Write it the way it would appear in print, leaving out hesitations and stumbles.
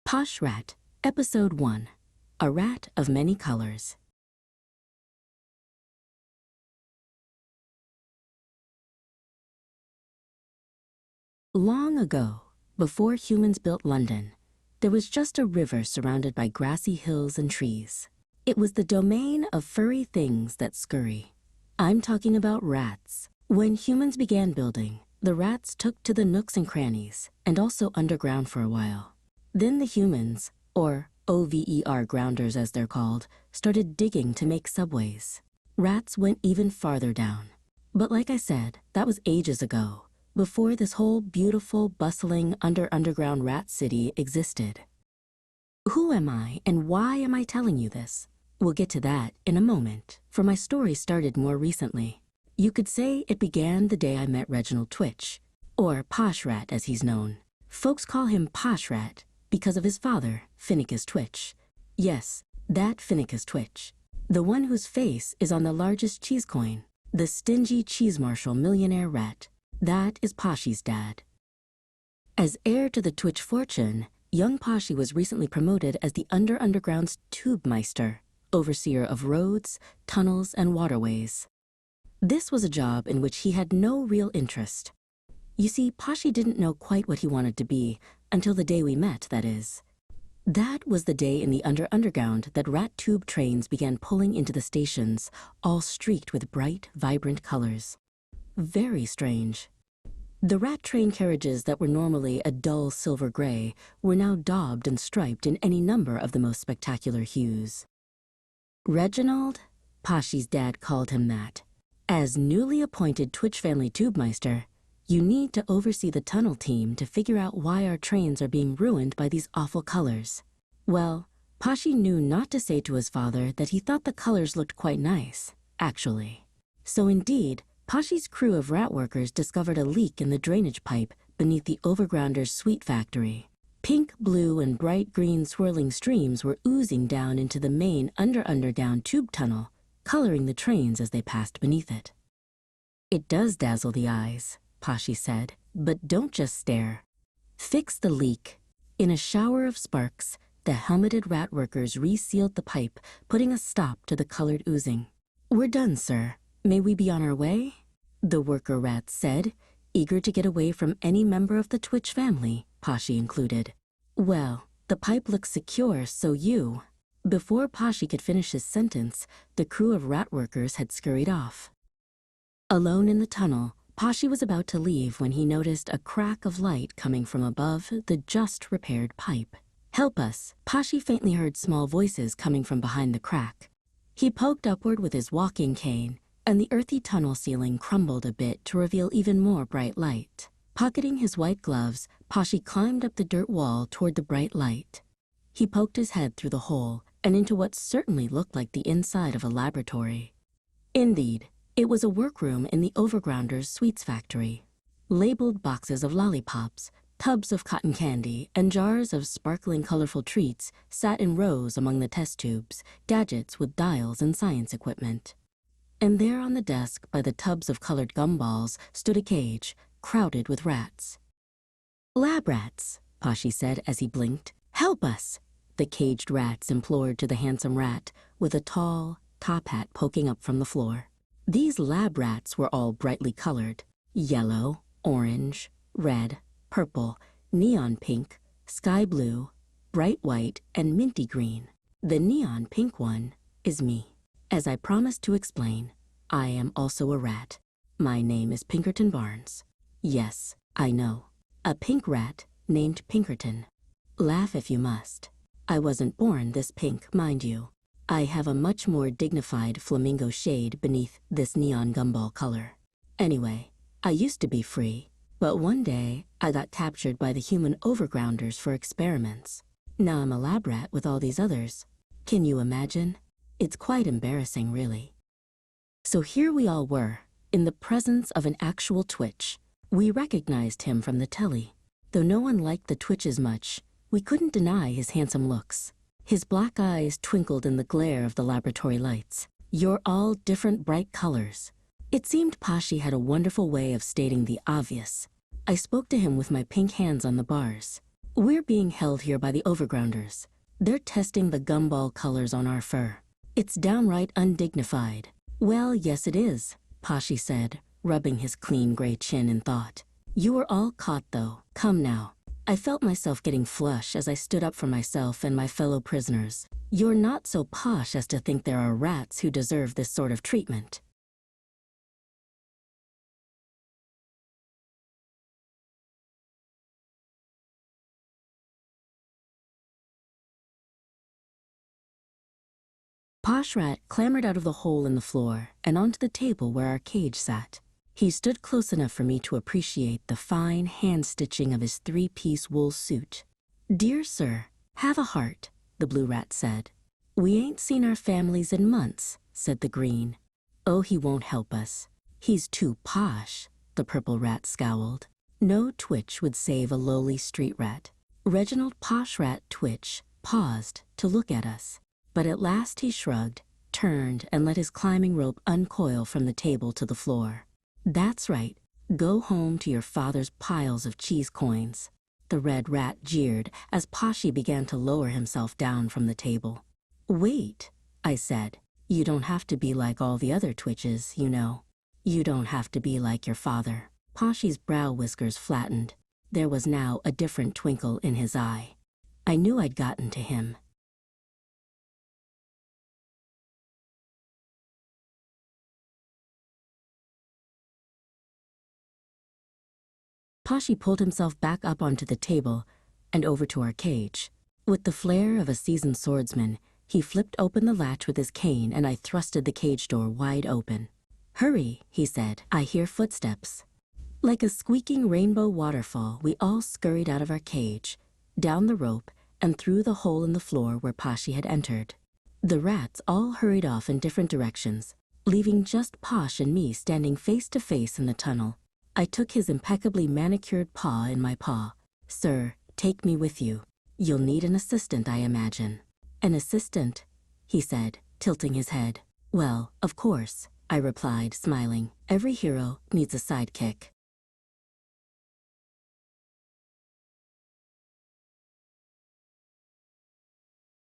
Posh Rat, Episode 1, A Rat of Many Colors. Long ago, before humans built London, there was just a river surrounded by grassy hills and trees. It was the domain of furry things that scurry. I'm talking about rats. When humans began building, the rats took to the nooks and crannies, and also underground for a while. Then the humans, or Overgrounders as they're called, started digging to make subways. Rats went even farther down. But like I said, that was ages ago, before this whole beautiful, bustling, underground rat city existed. Who am I and why am I telling you this? We'll get to that in a moment, for my story started more recently. You could say it began the day I met Reginald Twitch, or Posh Rat as he's known. Folks call him Posh Rat because of his father, Pinkerton Twitch. Yes, that Pinkerton Twitch. The one whose face is on the largest cheese coin, the stingy cheese marshal millionaire rat. That is Poshy's dad. As heir to the Twitch fortune, young Poshy was recently promoted as the UnderUnderground's Tubemeister, overseer of roads, tunnels, and waterways. This was a job in which he had no real interest. You see, Poshy didn't know quite what he wanted to be until the day we met, that is. That was the day in the UnderUnderground that rat tube trains began pulling into the stations, all streaked with bright, vibrant colors. Very strange. The rat train carriages that were normally a dull silver gray were now daubed and striped in any number of the most spectacular hues. Reginald, Poshy's dad called him that. As newly appointed Twitch family Tubemeister, you need to oversee the tunnel team to figure out why our trains are being ruined by these awful colors. Well, Poshy knew not to say to his father that he thought the colors looked quite nice, actually. So indeed, Poshy's crew of rat workers discovered a leak in the drainage pipe beneath the Overgrounders' sweet factory. Pink, blue, and bright green swirling streams were oozing down into the main UnderUnderground tube tunnel, coloring the trains as they passed beneath it. It does dazzle the eyes, Poshy said, but don't just stare. Fix the leak. In a shower of sparks, the helmeted rat workers resealed the pipe, putting a stop to the colored oozing. We're done, sir. May we be on our way? The worker rats said, eager to get away from any member of the Twitch family, Poshy included. Well, the pipe looks secure, so you... Before Poshy could finish his sentence, the crew of rat workers had scurried off. Alone in the tunnel, Poshy was about to leave when he noticed a crack of light coming from above the just repaired pipe. Help us! Poshy faintly heard small voices coming from behind the crack. He poked upward with his walking cane, and the earthy tunnel ceiling crumbled a bit to reveal even more bright light. Pocketing his white gloves, Poshy climbed up the dirt wall toward the bright light. He poked his head through the hole and into what certainly looked like the inside of a laboratory. Indeed, it was a workroom in the Overgrounders' sweets factory. Labeled boxes of lollipops, tubs of cotton candy, and jars of sparkling colorful treats sat in rows among the test tubes, gadgets with dials and science equipment. And there on the desk by the tubs of colored gumballs stood a cage, crowded with rats. "Lab rats," Poshy said as he blinked. "Help us!" The caged rats implored to the handsome rat, with a tall top hat poking up from the floor. These lab rats were all brightly colored: yellow, orange, red, purple, neon pink, sky blue, bright white, and minty green. The neon pink one is me. As I promised to explain, I am also a rat. My name is Pinkerton Barnes. Yes, I know. A pink rat named Pinkerton. Laugh if you must. I wasn't born this pink, mind you. I have a much more dignified flamingo shade beneath this neon gumball color. Anyway, I used to be free, but one day I got captured by the human Overgrounders for experiments. Now I'm a lab rat with all these others. Can you imagine? It's quite embarrassing, really. So here we all were, in the presence of an actual Twitch. We recognized him from the telly. Though no one liked the Twitches much, we couldn't deny his handsome looks. His black eyes twinkled in the glare of the laboratory lights. You're all different bright colors. It seemed Poshy had a wonderful way of stating the obvious. I spoke to him with my pink hands on the bars. We're being held here by the Overgrounders. They're testing the gumball colors on our fur. It's downright undignified. Well, yes it is, Poshy said, rubbing his clean gray chin in thought. You were all caught, though. Come now. I felt myself getting flush as I stood up for myself and my fellow prisoners. You're not so posh as to think there are rats who deserve this sort of treatment. Posh Rat clambered out of the hole in the floor and onto the table where our cage sat. He stood close enough for me to appreciate the fine hand-stitching of his three-piece wool suit. Dear sir, have a heart, the blue rat said. We ain't seen our families in months, said the green. Oh, he won't help us. He's too posh, the purple rat scowled. No Twitch would save a lowly street rat. Reginald Posh Rat Twitch paused to look at us. But at last he shrugged, turned, and let his climbing rope uncoil from the table to the floor. That's right. Go home to your father's piles of cheese coins. The red rat jeered as Poshy began to lower himself down from the table. Wait, I said. You don't have to be like all the other Twitches, you know. You don't have to be like your father. Poshy's brow whiskers flattened. There was now a different twinkle in his eye. I knew I'd gotten to him. Poshy pulled himself back up onto the table and over to our cage. With the flair of a seasoned swordsman, he flipped open the latch with his cane and I thrusted the cage door wide open. Hurry, he said. I hear footsteps. Like a squeaking rainbow waterfall, we all scurried out of our cage, down the rope, and through the hole in the floor where Poshy had entered. The rats all hurried off in different directions, leaving just Posh and me standing face to face in the tunnel. I took his impeccably manicured paw in my paw. Sir, take me with you. You'll need an assistant, I imagine. An assistant, he said, tilting his head. Well, of course, I replied, smiling. Every hero needs a sidekick.